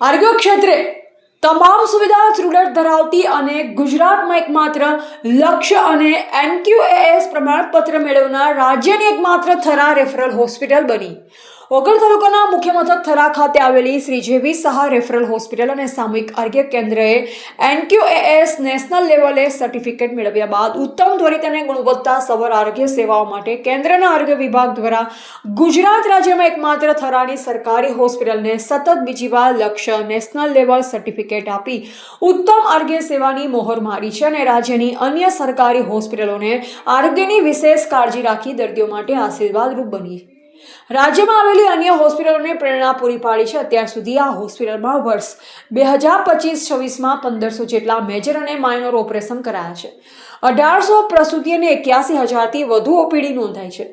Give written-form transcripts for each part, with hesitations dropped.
આરોગ્ય ક્ષેત્રે તમામ સુવિધા રૂરલ ધરાવતી અને ગુજરાતમાં એકમાત્ર લક્ષ્ય અને NQAS પ્રમાણપત્ર મેળવનાર રાજ્યની એકમાત્ર થરા રેફરલ હોસ્પિટલ બની. ઓગળ તાલુકાના મુખ્ય મથક થરા ખાતે આવેલી શ્રી જેવી સહા રેફરલ હોસ્પિટલ અને સામૂહિક આરોગ્ય કેન્દ્રએ NQAS નેશનલ લેવલે સર્ટિફિકેટ મેળવ્યા બાદ ઉત્તમ ત્વરિત અને ગુણવત્તાસભર આરોગ્ય સેવાઓ માટે કેન્દ્રના આરોગ્ય વિભાગ દ્વારા ગુજરાત રાજ્યમાં એકમાત્ર થરાની સરકારી હોસ્પિટલને સતત બીજી વાર લક્ષ્ય નેશનલ લેવલ સર્ટિફિકેટ આપી ઉત્તમ આરોગ્ય સેવાની મોહર મારી છે અને રાજ્યની અન્ય સરકારી હોસ્પિટલોને આરોગ્યની વિશેષ કાળજી રાખી દર્દીઓ માટે આશીર્વાદરૂપ બની. રાજ્યમાં આવેલી અન્ય હોસ્પિટલોને પ્રેરણા પૂરી પાડી છે. અત્યાર સુધી આ હોસ્પિટલમાં વર્ષ 2025-26માં 1500 જેટલા મેજર અને માઇનોર ઓપરેશન કરાયા છે. 1800 પ્રસૂતિ અને 81,000થી વધુ ઓપીડી નોંધાઈ છે.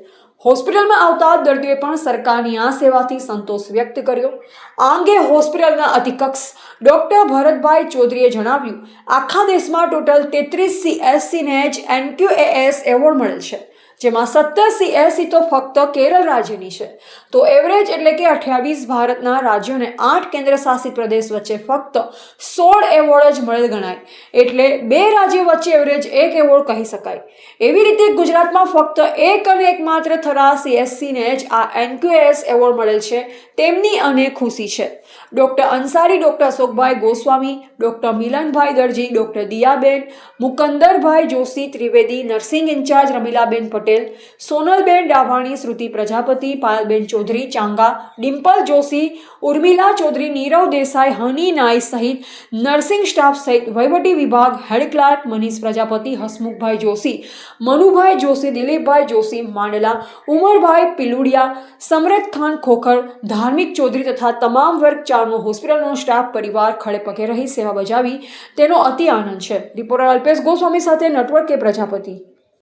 હોસ્પિટલમાં આવતા દર્દીઓએ પણ સરકારની આ સેવાથી સંતોષ વ્યક્ત કર્યો. આ અંગે હોસ્પિટલના અધિક્ષક ડોક્ટર ભરતભાઈ ચૌધરીએ જણાવ્યું, આખા દેશમાં ટોટલ 33 CSCને જ NQAS એવોર્ડ મળેલ છે, જેમાં 17 CSC તો ફક્ત કેરળ રાજ્યની છે. તો એવરેજ એટલે કે 28 ભારતના રાજ્યો અને 8 કેન્દ્ર શાસિત પ્રદેશ વચ્ચે ફક્ત 16 એવોર્ડ જ મળેલ ગણાય. એટલે 2 રાજ્યો વચ્ચે એવરેજ 1 એવોર્ડ કહી શકાય. એવી રીતે ગુજરાતમાં ફક્ત એક અને એકમાત્ર થરા CSCને જ આ NQAS એવોર્ડ મળેલ છે. તેમની અને ખુશી છે. ડોક્ટર અંસારી, ડોક્ટર અશોકભાઈ ગોસ્વામી, ડોક્ટર મિલનભાઈ દરજી, ડોક્ટર દિયાબેન, મુકંદરભાઈ જોશી ત્રિવેદી, નર્સિંગ ઇન્ચાર્જ રમીલાબેન પટેલ, સોનલબેન ડાભાણી, શ્રુતિ પ્રજાપતિ, પાયલબેન ચૌધરી ચાંગા, ડિમ્પલ જોશી, ઉર્મિલા ચૌધરી, નીરવ દેસાઈ, હની નાઈ સહિત નર્સિંગ સ્ટાફ સહિત વહીવટી વિભાગ, હેડ ક્લાર્ક મનીષ પ્રજાપતિ, હસમુખભાઈ જોશી, મનુભાઈ જોશી, દિલીપભાઈ જોશી માંડલા, ઉમરભાઈ પિલુડિયા, સમરત ખાન ખોખર, ધાર્મિક ચૌધરી તથા તમામ વર્ગ 4નો હોસ્પિટલનો સ્ટાફ પરિવાર ખડે પગે રહી સેવા બજાવી તેનો અતિ આનંદ છે. રિપોર્ટર અલ્પેશ ગોસ્વામી સાથે નેટવર્ક કે પ્રજાપતિ.